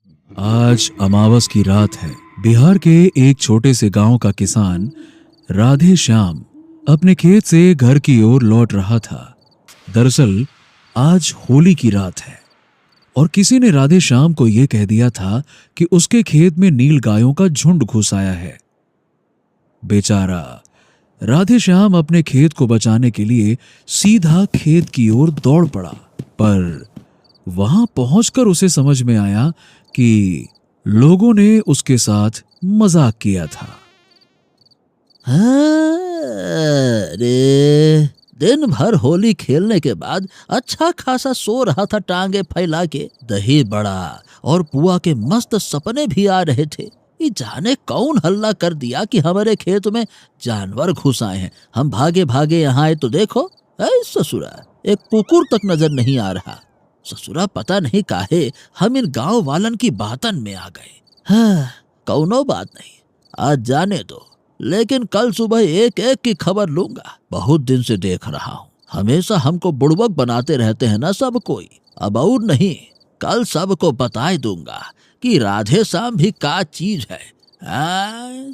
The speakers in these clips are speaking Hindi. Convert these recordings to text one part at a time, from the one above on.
आज अमावस की रात है। बिहार के एक छोटे से गांव का किसान राधे श्याम अपने खेत से घर की ओर लौट रहा था। दरअसल आज होली की रात है और किसी ने राधे श्याम को यह कह दिया था कि उसके खेत में नील गायों का झुंड घुस आया है। बेचारा राधे श्याम अपने खेत को बचाने के लिए सीधा खेत की ओर दौड़ पड़ा, पर वहां पहुंचकर उसे समझ में आया कि लोगों ने उसके साथ मजाक किया था। अरे, दिन भर होली खेलने के बाद अच्छा खासा सो रहा था टांगे फैला के। दही बड़ा और पुआ के मस्त सपने भी आ रहे थे। ये जाने कौन हल्ला कर दिया कि हमारे खेत में जानवर घुस आए हैं। हम भागे भागे यहाँ आए तो देखो, ऐ ससुरा, एक कुकुर तक नजर नहीं आ रहा। ससुरा पता नहीं काहे हम इन गांव वालन की बातन में आ गए। हाँ, कौनो बात नहीं, आज जाने दो, लेकिन कल सुबह एक एक की खबर लूंगा। बहुत दिन से देख रहा हूँ, हमेशा हमको बुड़बक बनाते रहते हैं ना सब कोई। अब और नहीं, कल सबको बताए दूंगा कि राधे श्याम भी का चीज है।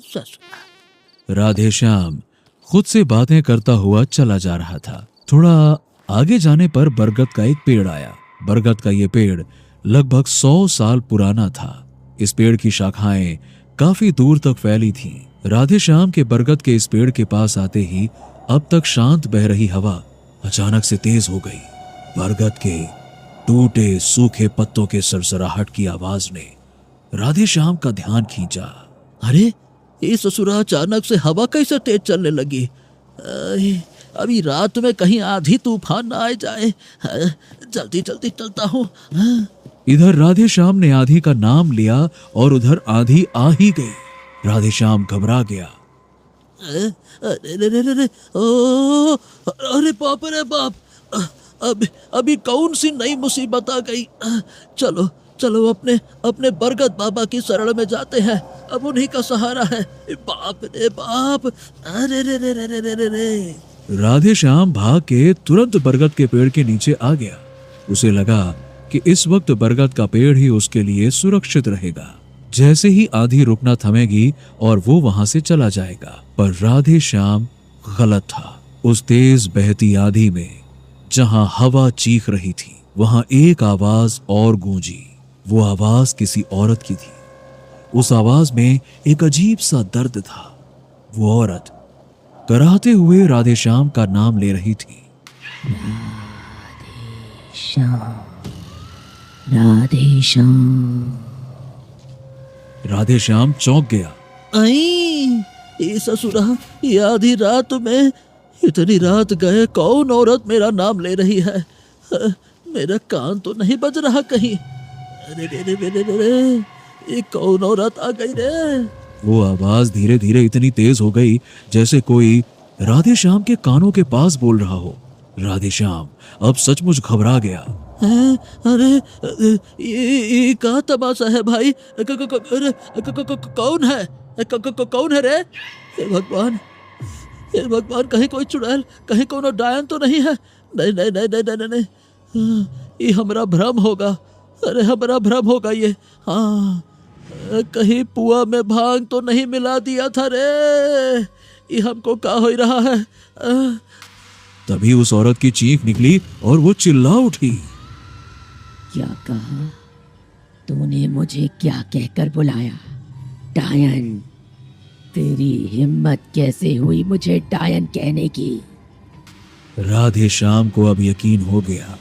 ससुरा। राधे श्याम खुद से बातें करता हुआ चला जा रहा था। थोड़ा आगे जाने पर बरगद का एक पेड़ आया। बरगद का ये पेड़ लगभग 100 साल पुराना था। इस पेड़ की शाखाएं काफी दूर तक फैली थीं। राधे श्याम के बरगद के इस पेड़ के पास आते ही अब तक शांत बह रही हवा अचानक से तेज हो गई। बरगद के टूटे सूखे पत्तों के सरसराहट की आवाज ने राधे श्याम का ध्यान खींचा। अरे, ये ससुरा अचानक से हवा कैसे तेज चलने लगी? अभी रात में कहीं आंधी तूफान ना आ जाए। जल्दी जल्दी चलता हूँ। इधर राधे श्याम ने आंधी का नाम लिया और उधर आंधी आ ही गई। राधे श्याम घबरा गया। अरे बाप रे बाप, अभी कौन सी नई मुसीबत आ गई। चलो चलो, अपने बरगद बाबा की शरण में जाते हैं। अब उन्हीं का सहारा है। बाप रे बाप, अरे रे रे रे रे रे रे रे। राधे श्याम भाग के तुरंत बरगद के पेड़ के नीचे आ गया। उसे लगा कि इस वक्त बरगद का पेड़ ही उसके लिए सुरक्षित रहेगा। जैसे ही आंधी रुकना थमेगी और वो वहां से चला जाएगा। पर राधे श्याम गलत था। उस तेज बहती आंधी में जहां हवा चीख रही थी, वहां एक आवाज और गूंजी। वो आवाज किसी औरत की थी। उस आवाज में एक अजीब सा दर्द था। वो औरत कराहते हुए राधे श्याम का नाम ले रही थी। राधे श्याम। राधे श्याम चौंक गया। ये ससुरा, ये आधी रात में, इतनी रात गए कौन औरत मेरा नाम ले रही है? मेरा कान तो नहीं बज रहा कहीं। अरे रे रे रे रे रे, ये कौन औरत आ गई रे? वो आवाज धीरे धीरे इतनी तेज हो गई जैसे कोई राधे श्याम के कानों के पास बोल रहा हो। राधे श्याम अब सचमुच घबरा गया। अरे, ये क्या तमाशा है भाई? कौन है? कौन है रे? हे भगवान, हे भगवान, कहीं कोई चुड़ैल, कहीं कोनो डायन तो नहीं है? नहीं नहीं नहीं नहीं नहीं नहीं, ये हमारा भ्रम होगा। अरे, हमारा भ्रम होगा ये। हाँ, कहीं पुआ में भांग तो नहीं मिला दिया था रे? ये हमको क्या हो रहा है? तभी उस औरत की चीख निकली और वो चिल्ला उठी। क्या कहा तूने? मुझे क्या कहकर बुलाया? डायन? तेरी हिम्मत कैसे हुई मुझे डायन कहने की? राधे श्याम को अब यकीन हो गया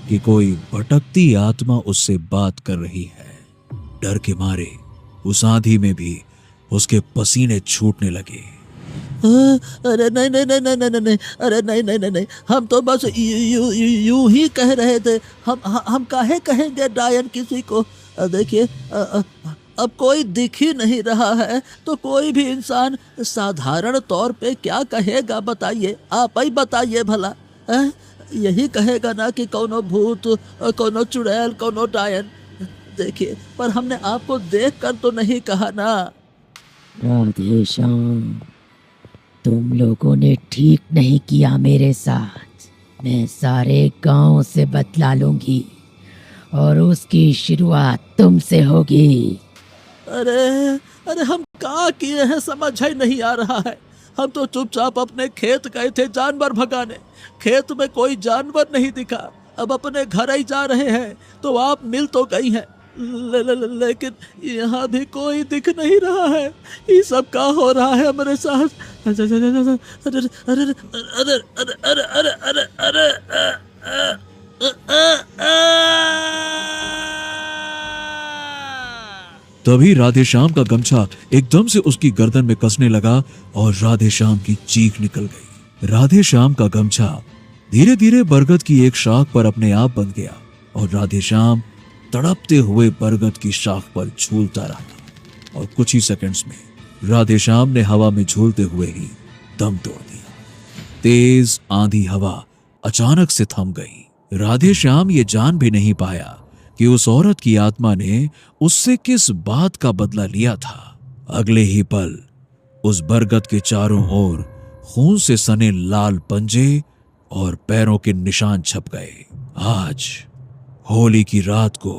कि कोई भटकती आत्मा उससे बात कर रही है। डर के मारे उस आंधी में भी उसके पसीने छूटने लगे। अरे नहीं नहीं नहीं नहीं नहीं नहीं, अरे नहीं नहीं नहीं नहीं, हम तो बस यूं ही कह रहे थे। हम काहे कहेंगे डायन किसी को? देखिए, अब कोई दिख ही नहीं रहा है तो कोई भी इंसान साधारण तौर पे क्या कहेगा? बताइए, आप ही बताइए भला। यही कहेगा ना कि कोनो भूत, कोनो चुड़ैल, कोनो डायन। देखिए, पर हमने आपको देख कर तो नहीं कहा ना। राधे श्याम, तुम लोगों ने ठीक नहीं किया मेरे साथ। मैं सारे गांव से बतला लूंगी और उसकी शुरुआत तुमसे होगी। अरे अरे हम क्या किए हैं समझ ही नहीं आ रहा है। हम तो चुपचाप अपने खेत गए थे जानवर भगाने, खेत में कोई जानवर नहीं दिखा। अब अपने घर ही जा रहे हैं तो आप मिल तो गई हैं, लेकिन यहाँ भी कोई दिख नहीं रहा है। ये सब क्या हो रहा है मेरे साथ? अरे अरे अरे अरे अरे अरे अरे तभी राधेश्याम का गमछा एकदम से उसकी गर्दन में कसने लगा और राधेश्याम की चीख निकल गई। राधेश्याम का गमछा धीरे धीरे बरगद की एक शाख पर अपने आप बंध गया और राधेश्याम तड़पते हुए बरगद की शाख पर झूलता रहा और कुछ ही सेकंड्स में राधेश्याम ने हवा में झूलते हुए ही दम तोड़ दिया। तेज आंधी हवा अचानक से थम गई। राधेश्याम ये जान भी नहीं पाया कि उस औरत की आत्मा ने उससे किस बात का बदला लिया था। अगले ही पल उस बरगद के चारों ओर खून से सने लाल पंजे और पैरों के निशान छप गए। आज होली की रात को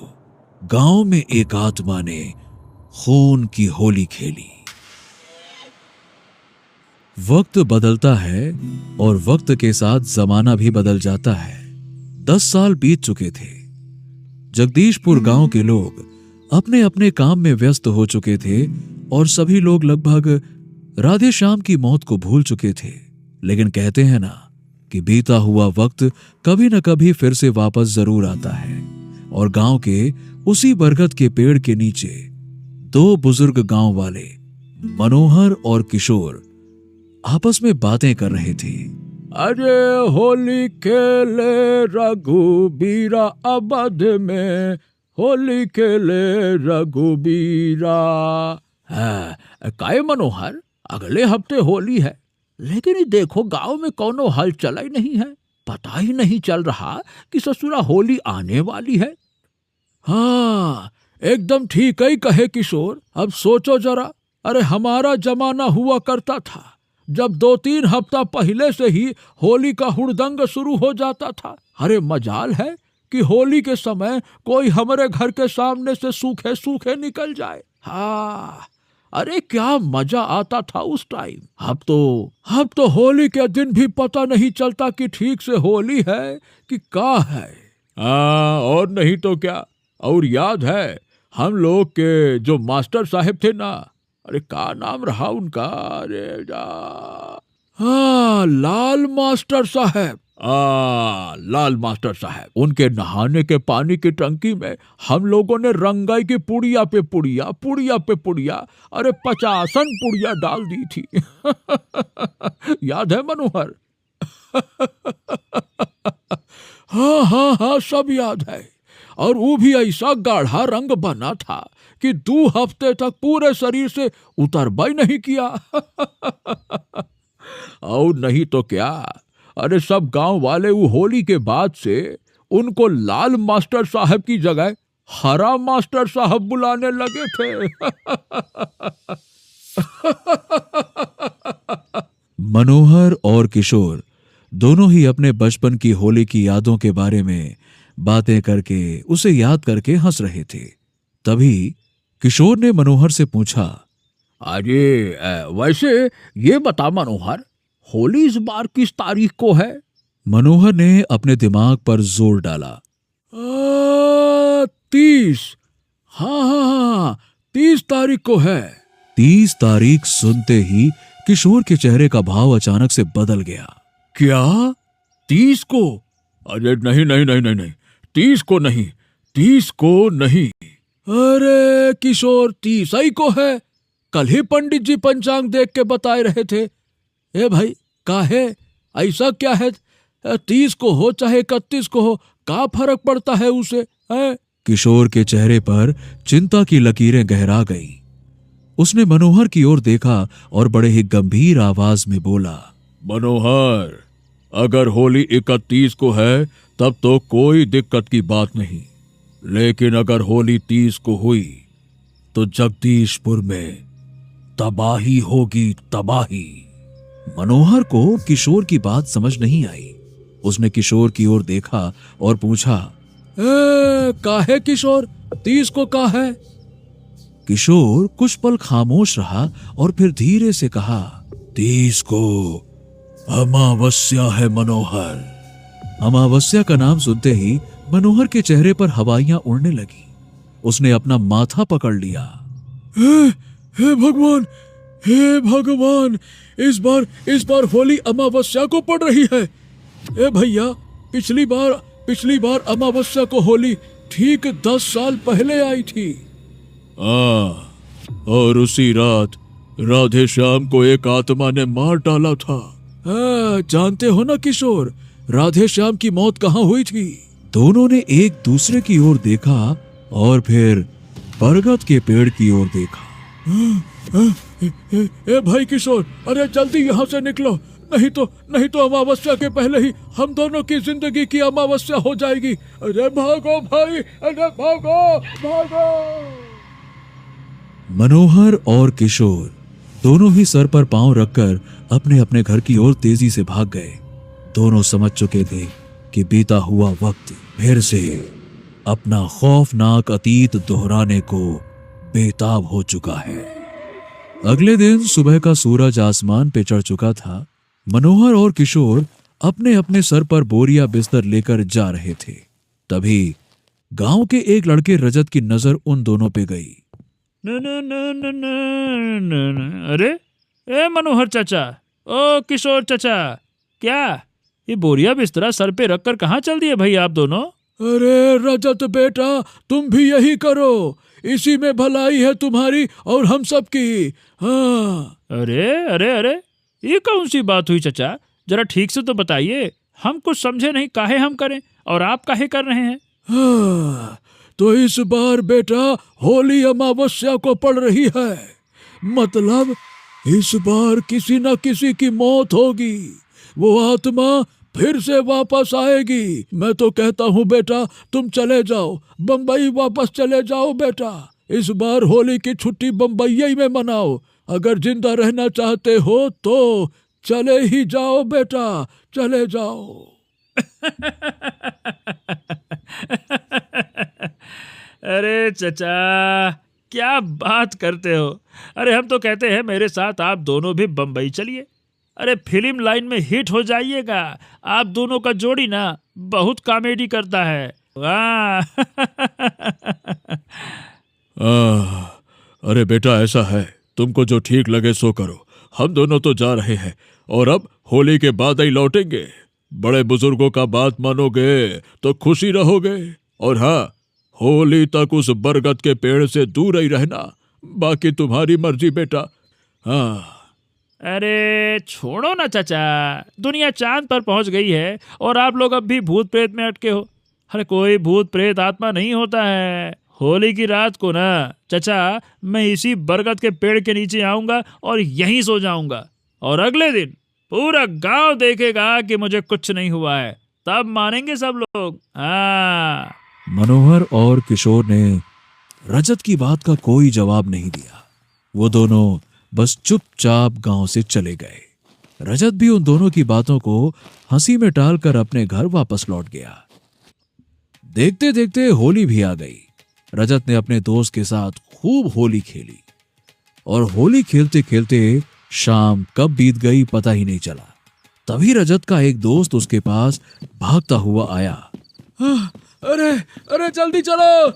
गांव में एक आत्मा ने खून की होली खेली। वक्त बदलता है और वक्त के साथ जमाना भी बदल जाता है। 10 साल बीत चुके थे। जगदीशपुर गांव के लोग अपने अपने काम में व्यस्त हो चुके थे और सभी लोग लगभग राधेश्याम की मौत को भूल चुके थे। लेकिन कहते हैं ना कि बीता हुआ वक्त कभी न कभी फिर से वापस जरूर आता है। और गांव के उसी बरगद के पेड़ के नीचे 2 बुजुर्ग गांव वाले मनोहर और किशोर आपस में बातें कर रहे थे। अरे होली खेले रघुबीरा अवध में, होली खेले रघुबीरा। काय मनोहर, अगले हफ्ते होली है, लेकिन ये देखो गांव में कोनो हलचल ही नहीं है। पता ही नहीं चल रहा कि ससुरा होली आने वाली है। हाँ, एकदम ठीक ही कहे किशोर। अब सोचो जरा, अरे हमारा जमाना हुआ करता था जब 2-3 हफ्ता पहले से ही होली का हुड़दंग शुरू हो जाता था। अरे मजाल है कि होली के समय कोई हमारे घर के सामने से सूखे सूखे निकल जाए। हाँ, अरे क्या मजा आता था उस टाइम। अब तो होली के दिन भी पता नहीं चलता कि ठीक से होली है कि क्या है। और नहीं तो क्या। और याद है हम लोग के जो मास्टर साहब थे ना, अरे क्या नाम रहा उनका? अरे हाँ, लाल मास्टर साहब। लाल मास्टर साहब, उनके नहाने के पानी की टंकी में हम लोगों ने रंगाई की पुड़िया पे पुड़िया, पुड़िया पे पुड़िया, अरे 50 पुड़िया डाल दी थी। याद है मनोहर? हाँ हाँ हाँ, सब याद है। और वो भी ऐसा गाढ़ा रंग बना था कि 2 हफ्ते तक पूरे शरीर से उतरबा ही नहीं किया। और नहीं तो क्या, अरे सब गांव वाले वो होली के बाद से उनको लाल मास्टर साहब की जगह हरा मास्टर साहब बुलाने लगे थे। मनोहर और किशोर दोनों ही अपने बचपन की होली की यादों के बारे में बातें करके उसे याद करके हंस रहे थे। तभी किशोर ने मनोहर से पूछा, अरे वैसे ये बता मनोहर, होली इस बार किस तारीख को है? मनोहर ने अपने दिमाग पर जोर डाला। 30। हाँ, 30 तारीख को है। 30 तारीख सुनते ही किशोर के चेहरे का भाव अचानक से बदल गया। क्या 30 को? अरे नहीं नहीं नहीं नहीं नहीं, 30 को नहीं, 30 को नहीं। अरे किशोर, 30 ही को है। कल ही पंडित जी पंचांग देख के बताए रहे थे। ए भाई, काहे ऐसा क्या है? 30 को हो चाहे 31 को हो, क्या फर्क पड़ता है उसे? किशोर के चेहरे पर चिंता की लकीरें गहरा गईं। उसने मनोहर की ओर देखा और बड़े ही गंभीर आवाज में बोला, मनोहर, अगर होली 31 को है तब तो कोई दिक्कत की बात नहीं, लेकिन अगर होली 30 को हुई तो जगदीशपुर में तबाही होगी, तबाही। मनोहर को किशोर की बात समझ नहीं आई। उसने किशोर की ओर देखा और पूछा, काहे किशोर, 30 को का है? किशोर कुछ पल खामोश रहा और फिर धीरे से कहा, 30 को अमावस्या है मनोहर। अमावस्या का नाम सुनते ही मनोहर के चेहरे पर हवाइयां उड़ने लगी। उसने अपना माथा पकड़ लिया। हे भगवान, हे भगवान, इस बार होली अमावस्या को पड़ रही है। ए भैया, पिछली बार अमावस्या को होली ठीक 10 साल पहले आई थी। और उसी रात राधे श्याम को एक आत्मा ने मार डाला था। जानते हो ना किशोर, राधे श्याम की मौत कहाँ हुई थी? दोनों ने एक दूसरे की ओर देखा और फिर बरगद के पेड़ की ओर देखा। ए भाई किशोर, अरे जल्दी यहाँ से निकलो, नहीं तो अमावस्या के पहले ही हम दोनों की जिंदगी की अमावस्या हो जाएगी। अरे भागो भाई, अरे भागो। मनोहर और किशोर दोनों ही सर पर पांव रखकर अपने अपने घर की ओर तेजी से भाग गए। दोनों समझ चुके थे कि बीता हुआ वक्त फिर से अपना खौफनाक अतीत दोहराने को बेताब हो चुका है। अगले दिन सुबह का सूरज आसमान पे चढ़ चुका था। मनोहर और किशोर अपने अपने सर पर बोरिया बिस्तर लेकर जा रहे थे। तभी गांव के एक लड़के रजत की नजर उन दोनों पे गई। अरे ए मनोहर चाचा, ओ किशोर चाचा, क्या ये बोरिया बिस्तरा सर पे रखकर कहाँ चल दिए भाई आप दोनों? अरे रजत बेटा, तुम भी यही करो, इसी में भलाई है तुम्हारी और हम सब की। हाँ। अरे अरे अरे, ये कौन सी बात हुई चाचा, जरा ठीक से तो बताइए, हम कुछ समझे नहीं, काहे हम करें और आप काहे कर रहे हैं? हाँ, तो इस बार बेटा होली अमावस्या को पड़ रही है, मतलब इस बार किसी न किसी की मौत होगी, वो आत्मा फिर से वापस आएगी। मैं तो कहता हूँ बेटा, तुम चले जाओ, बम्बई वापस चले जाओ बेटा। इस बार होली की छुट्टी बम्बई में मनाओ। अगर जिंदा रहना चाहते हो तो चले ही जाओ बेटा, चले जाओ। अरे चचा, क्या बात करते हो? अरे हम तो कहते हैं मेरे साथ आप दोनों भी बम्बई चलिए। अरे फिल्म लाइन में हिट हो जाइएगा। आप दोनों का जोड़ी ना बहुत कॉमेडी करता है। अरे बेटा, ऐसा है, तुमको जो ठीक लगे सो करो। हम दोनों तो जा रहे हैं और अब होली के बाद ही लौटेंगे। बड़े बुजुर्गों का बात मानोगे तो खुशी रहोगे। और हाँ, होली तक उस बरगद के पेड़ से दूर ही रहना, बाकी तुम्हारी मर्जी बेटा। हाँ। अरे छोड़ो ना चाचा, दुनिया चांद पर पहुंच गई है और आप लोग अब भी भूत प्रेत में अटके हो। अरे कोई भूत प्रेत आत्मा नहीं होता है। होली की रात को ना चाचा, मैं इसी बरगद के पेड़ के नीचे आऊंगा और यहीं सो जाऊंगा, और अगले दिन पूरा गांव देखेगा कि मुझे कुछ नहीं हुआ है, तब मानेंगे सब लोग। हाँ। मनोहर और किशोर ने रजत की बात का कोई जवाब नहीं दिया। वो दोनों बस चुपचाप गांव से चले गए। रजत भी उन दोनों की बातों को हंसी में टालकर अपने घर वापस लौट गया। देखते देखते होली भी आ गई। रजत ने अपने दोस्त के साथ खूब होली खेली और होली खेलते खेलते शाम कब बीत गई पता ही नहीं चला। तभी रजत का एक दोस्त उसके पास भागता हुआ आया। अरे अरे जल्दी चलो,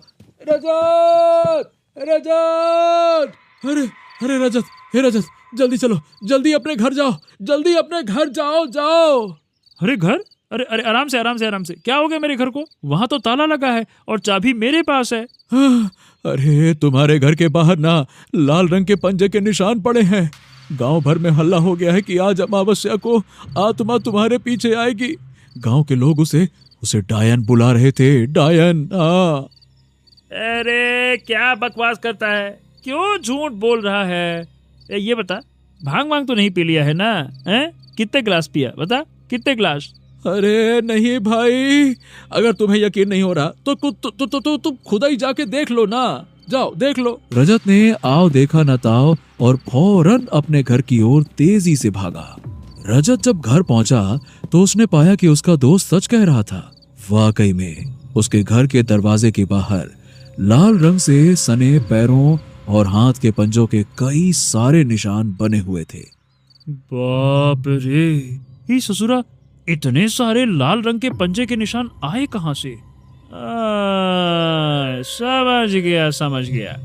रजत रजत, अरे रजत, हे रजत, जल्दी चलो, जल्दी अपने घर जाओ, जल्दी अपने घर जाओ। अरे घर? अरे अरे आराम से, क्या हो गया मेरे घर को? वहां तो ताला लगा है और चाबी मेरे पास है। अरे तुम्हारे घर के बाहर ना लाल रंग के पंजे के निशान पड़े हैं। गांव भर में हल्ला हो गया है कि आज अमावस्या को आत्मा तुम्हारे पीछे आएगी। गांव के लोग उसे डायन बुला रहे थे, डायन। अरे क्या बकवास करता है, क्यों झूठ बोल रहा है? ये बता, भांग तो नहीं पी लिया है ना? हैं? कितने गिलास पिया, बता, कितने गिलास? अरे नहीं भाई, अगर तुम्हें यकीन नहीं हो रहा तो तुम खुद ही जाके देख लो ना, जाओ देख लो। रजत ने आओ देखा न ताओ और फौरन अपने घर की ओर तेजी से भागा। रजत जब घर पहुंचा तो उसने पाया कि उसका दोस्त सच कह रहा था। वाकई में उसके घर के दरवाजे के बाहर लाल रंग से सने पैरों और हाथ के पंजों के कई सारे निशान बने हुए थे। बाप रे, ये ससुरा, इतने सारे लाल रंग के पंजे के निशान आए कहां से? समझ गया,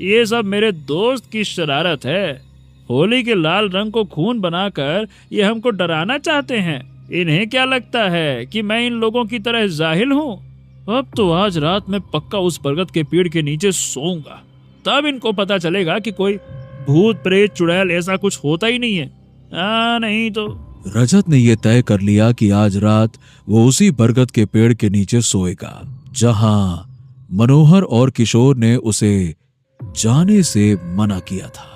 ये सब मेरे दोस्त की शरारत है। होली के लाल रंग को खून बनाकर ये हमको डराना चाहते हैं। इन्हें क्या लगता है कि मैं इन लोगों की तरह जाहिल हूँ? अब तो आज रात में पक्का उस बरगद के पेड़ के नीचे सोऊंगा, तब इनको पता चलेगा कि कोई भूत प्रेत चुड़ैल ऐसा कुछ होता ही नहीं है। नहीं तो। रजत ने यह तय कर लिया कि आज रात वो उसी बरगद के पेड़ के नीचे सोएगा जहां मनोहर और किशोर ने उसे जाने से मना किया था।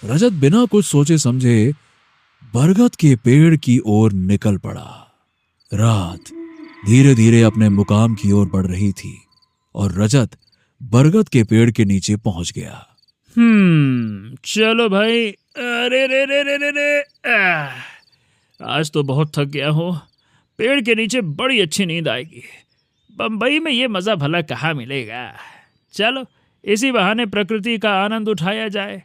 रजत बिना कुछ सोचे समझे बरगद के पेड़ की ओर निकल पड़ा। रात धीरे धीरे अपने मुकाम की ओर बढ़ रही थी और रजत बरगद के पेड़ के नीचे पहुंच गया। चलो भाई। अरे रे रे रे रे रे, आज तो बहुत थक गया हूँ। पेड़ के नीचे बड़ी अच्छी नींद आएगी। बंबई में ये मजा भला कहाँ मिलेगा। चलो इसी बहाने प्रकृति का आनंद उठाया जाए।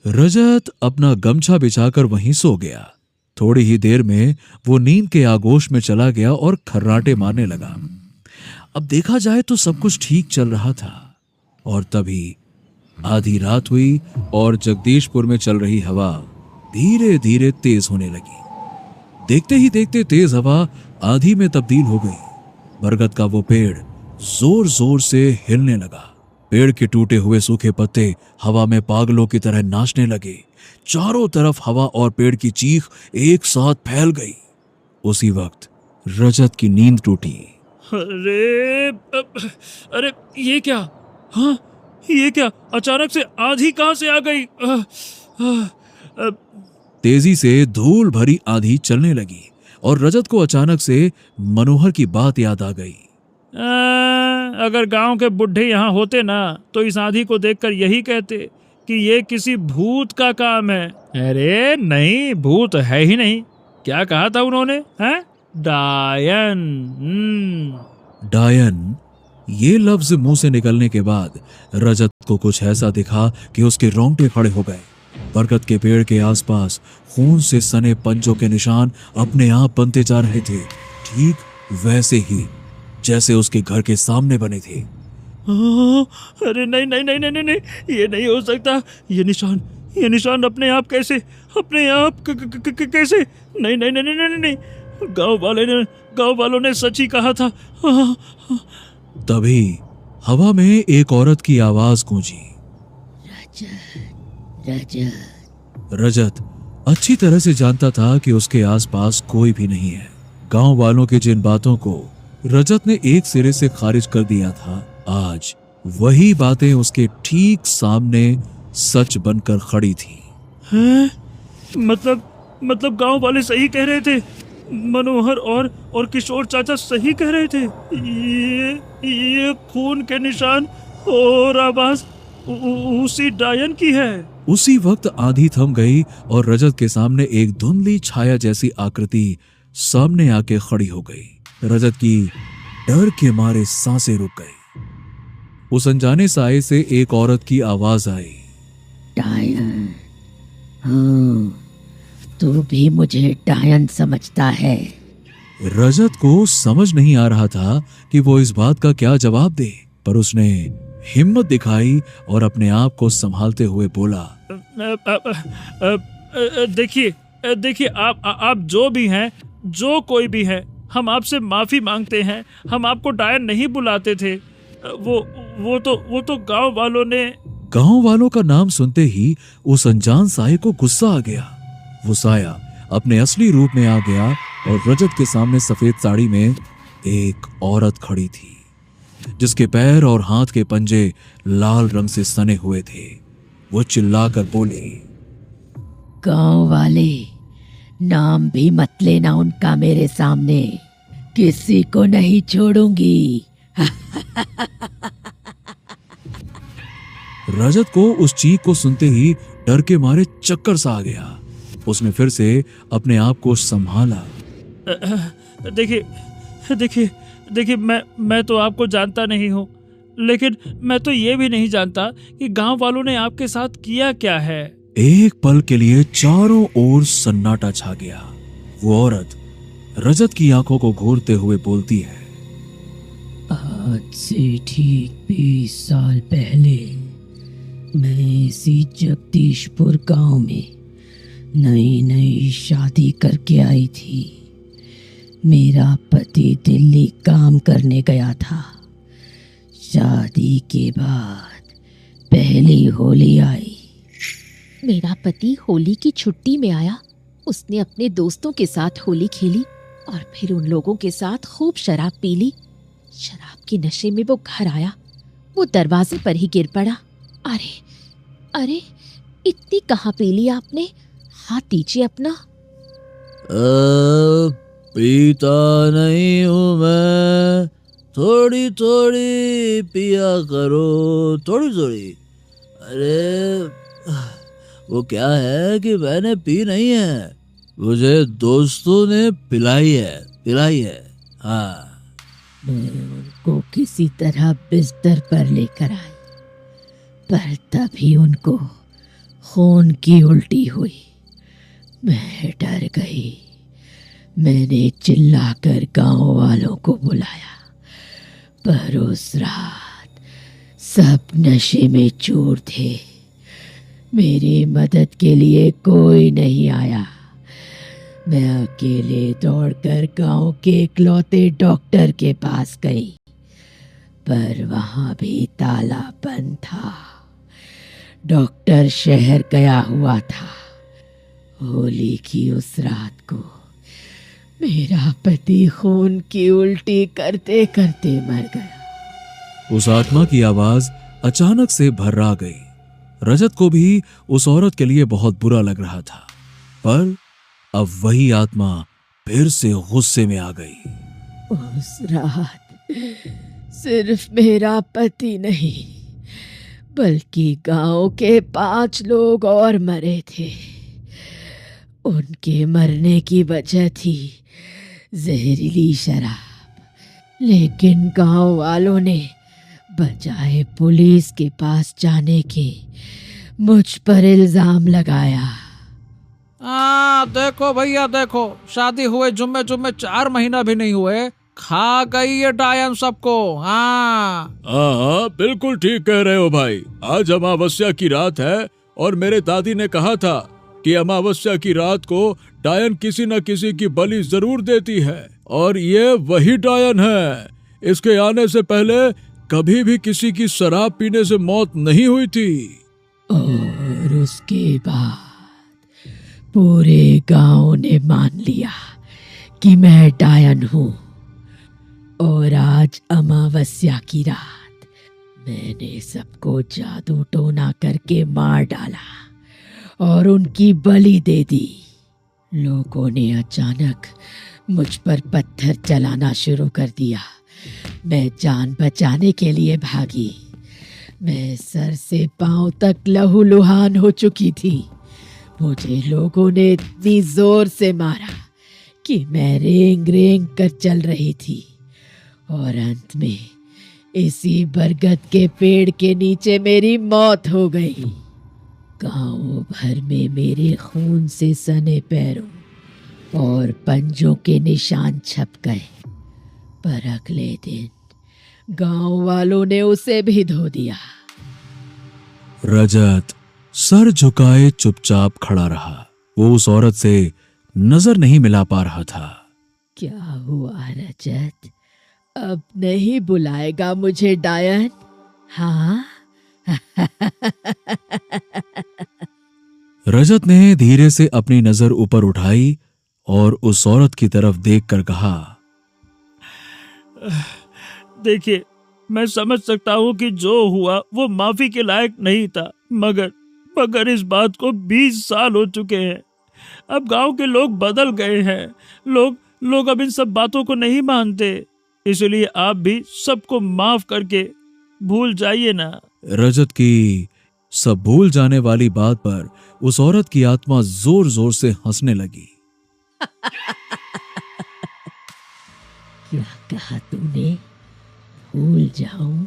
रजत अपना गमछा बिछाकर वहीं सो गया। थोड़ी ही देर में वो नींद के आगोश में चला गया और खर्राटे मारने लगा। अब देखा जाए तो सब कुछ ठीक चल रहा था और तभी आधी रात हुई और जगदीशपुर में चल रही हवा धीरे धीरे तेज होने लगी। देखते ही देखते तेज हवा आंधी में तब्दील हो गई। बरगद का वो पेड़ जोर जोर से हिलने लगा। पेड़ के टूटे हुए सूखे पत्ते हवा में पागलों की तरह नाचने लगे। चारों तरफ हवा और पेड़ की चीख एक साथ फैल गई। उसी वक्त रजत की नींद टूटी। अरे ये क्या? हाँ, ये क्या? अचानक से आंधी कहां से आ गई? तेजी से धूल भरी आंधी चलने लगी और रजत को अचानक से मनोहर की बात याद आ गई। अगर गांव के बुढ़े यहाँ होते ना तो इस आंधी को देखकर यही कहते कि ये किसी भूत का काम है। अरे नहीं, भूत है ही नहीं। क्या कहा था उन्होंने? हैं? डायन। डायन, ये लफ्ज मुंह से निकलने के बाद रजत को कुछ ऐसा दिखा कि उसके रोंगटे खड़े हो गए। बरगद के पेड़ के आसपास खून से सने पंजों के निशान अपने आप बनते जा रहे थे, ठीक वैसे ही जैसे उसके घर के सामने बने थे। अरे नहीं नहीं नहीं नहीं नहीं, ये नहीं हो सकता। ये निशान अपने आप कैसे? कैसे? नहीं नहीं नहीं नहीं नहीं, गांव वालों ने सच ही कहा था। तभी हवा में एक औरत की आवाज गूंजी। रजत अच्छी तरह से जानता था कि उसके आसपास कोई भी नहीं है। गांव वालों की जिन बातों को रजत ने एक सिरे से खारिज कर दिया था, आज वही बातें उसके ठीक सामने सच बनकर खड़ी थी। हैं? मतलब गांव वाले सही कह रहे थे। मनोहर और किशोर चाचा सही कह रहे थे। ये खून के निशान और आवाज उसी डायन की है। उसी वक्त आंधी थम गई और रजत के सामने एक धुंधली छाया जैसी आकृति सामने आके खड़ी हो गई। रजत की डर के मारे सांसें रुक गई। उस अनजाने साए से एक औरत की आवाज आई। डायन? हाँ, तू भी मुझे डायन समझता है? रजत को समझ नहीं आ रहा था कि वो इस बात का क्या जवाब दे, पर उसने हिम्मत दिखाई और अपने आप को संभालते हुए बोला। देखिए आप जो भी हैं, जो कोई भी है, हम आपसे माफी मांगते हैं। हम आपको डायन नहीं बुलाते थे। वो तो गांव वालों का नाम सुनते ही उस अनजान साये को गुस्सा आ गया। वो साया अपने असली रूप में आ गया और रजत के सामने सफेद साड़ी में एक औरत खड़ी थी, जिसके पैर और हाथ के पंजे लाल रंग से सने हुए थे। वो चिल्लाकर बोली, गांव वाले, नाम भी मत लेना उनका मेरे सामने, किसी को नहीं छोड़ूंगी। रजत को उस चीख को सुनते ही डर के मारे चक्कर सा आ गया। उसने फिर से अपने आप को संभाला। देखिए देखिए देखिए, मैं तो आपको जानता नहीं हूँ, लेकिन मैं तो ये भी नहीं जानता कि गांव वालों ने आपके साथ किया क्या है। एक पल के लिए चारों ओर सन्नाटा छा गया। वो औरत रजत की आंखों को घूरते हुए बोलती है, आज से ठीक 20 साल पहले मैं इसी जगदीशपुर गांव में नई नई शादी करके आई थी। मेरा पति दिल्ली काम करने गया था। शादी के बाद पहली होली आई। मेरा पति होली की छुट्टी में आया। उसने अपने दोस्तों के साथ होली खेली और फिर उन लोगों के साथ खूब शराब पी ली। शराब के नशे में वो घर आया। वो दरवाजे पर ही गिर पड़ा। अरे अरे, इतनी कहाँ पी ली आपने? हाथ दीजिए अपना। पीता नहीं हूँ मैं, थोड़ी थोड़ी पिया करो, थोड़ी थोड़ी। अरे वो क्या है कि मैंने पी नहीं है, मुझे दोस्तों ने पिलाई है। हाँ, मैं उनको किसी तरह बिस्तर पर लेकर आई, पर तभी उनको खून की उल्टी हुई। मैं डर गई। मैंने चिल्लाकर गांव वालों को बुलाया, पर उस रात सब नशे में चूर थे। मेरी मदद के लिए कोई नहीं आया। मैं अकेले दौड़कर गांव के इकलौते डॉक्टर के पास गई, पर वहां भी ताला बंद था। डॉक्टर शहर गया हुआ था। होली की उस रात को मेरा पति खून की उल्टी करते करते मर गया। उस आत्मा की आवाज अचानक से भर्रा गई। रजत को भी उस औरत के लिए बहुत बुरा लग रहा था, पर अब वही आत्मा फिर से गुस्से में आ गई। उस रात सिर्फ मेरा पति नहीं, बल्कि गांव के 5 लोग और मरे थे। उनके मरने की वजह थी जहरीली शराब, लेकिन गांव वालों ने बजाय पुलिस के पास जाने के मुझ पर इल्जाम लगाया। देखो भैया देखो, शादी हुए जुम्मे 4 महीना भी नहीं हुए, खा गई ये डायन सबको। हाँ, बिल्कुल ठीक कह रहे हो भाई। आज अमावस्या की रात है और मेरे दादी ने कहा था कि अमावस्या की रात को डायन किसी न किसी की बलि जरूर देती है, और ये वही डायन है। इसके आने से पहले कभी भी किसी की शराब पीने से मौत नहीं हुई थी। और उसके बाद पूरे गांव ने मान लिया कि मैं डायन हूँ। और आज अमावस्या की रात मैंने सबको जादू टोना करके मार डाला और उनकी बलि दे दी। लोगों ने अचानक मुझ पर पत्थर चलाना शुरू कर दिया। मैं जान बचाने के लिए भागी। मैं सर से पांव तक लहूलुहान हो चुकी थी। मुझे लोगों ने इतनी जोर से मारा कि मैं रेंग रेंग कर चल रही थी, और अंत में इसी बरगद के पेड़ के नीचे मेरी मौत हो गई। गांव भर में मेरे खून से सने पैरों और पंजों के निशान छप गए, पर अगले दिन गांव वालों ने उसे भी धो दिया। रजत सर झुकाए चुपचाप खड़ा रहा। वो उस औरत से नजर नहीं मिला पा रहा था। क्या हुआ रजत? अब नहीं बुलाएगा मुझे डायन? हाँ? रजत ने धीरे से अपनी नजर ऊपर उठाई और उस औरत की तरफ देखकर कहा, देखिए, मैं समझ सकता हूँ कि जो हुआ वो माफी के लायक नहीं था, मगर इस बात को 20 साल हो चुके हैं। अब गांव के लोग बदल गए हैं। लोग अब इन सब बातों को नहीं मानते। इसलिए आप भी सबको माफ करके भूल जाइए ना। रजत की सब भूल जाने वाली बात पर उस औरत की आत्मा जोर जोर से हंसने लगी। क्या कहा तूने? भूल जाऊं?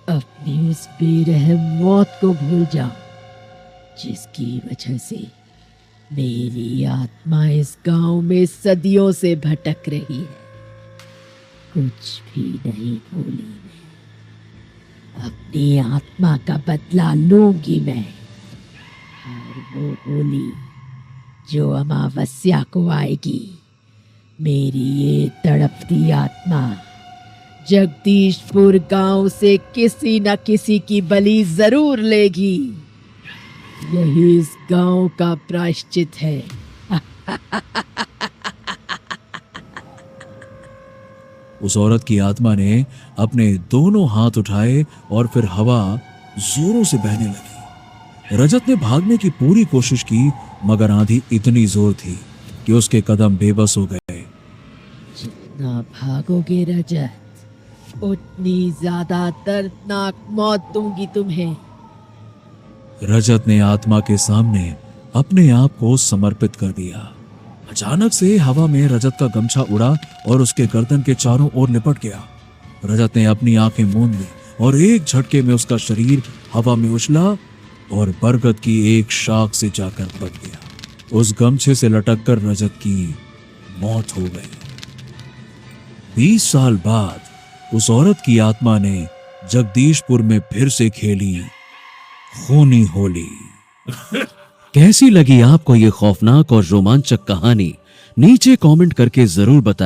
अपनी उस बेरहम मौत को भूल जाऊं जिसकी वजह से मेरी आत्मा इस गांव में सदियों से भटक रही है। कुछ भी नहीं भूली मैं। अपनी आत्मा का बदला लूंगी मैं। और वो होली जो अमावस्या को आएगी, मेरी ये तड़पती आत्मा जगदीशपुर गांव से किसी न किसी की बलि जरूर लेगी। यही इस गांव का प्रायश्चित है। उस औरत की आत्मा ने अपने दोनों हाथ उठाए और फिर हवा जोरों से बहने लगी। रजत ने भागने की पूरी कोशिश की, मगर आंधी इतनी जोर थी कि उसके कदम बेबस हो गए। जितना भागोगे रजत, उतनी ज्यादा दर्दनाक मौत दूंगी तुम्हें। रजत ने आत्मा के सामने अपने आप को समर्पित कर दिया। अचानक से हवा में रजत का गमछा उड़ा और उसके गर्दन के चारों ओर लिपट गया। रजत ने अपनी आंखें मूंद ली और एक झटके में उसका शरीर हवा में उछला और बरगद की एक शाख से जाकर पट गया। उस गमछे से लटककर रजत की मौत हो गई। 20 साल बाद उस औरत की आत्मा ने जगदीशपुर में फिर से खेली खूनी होली। कैसी लगी आपको ये खौफनाक और रोमांचक कहानी? नीचे कमेंट करके जरूर बताएं।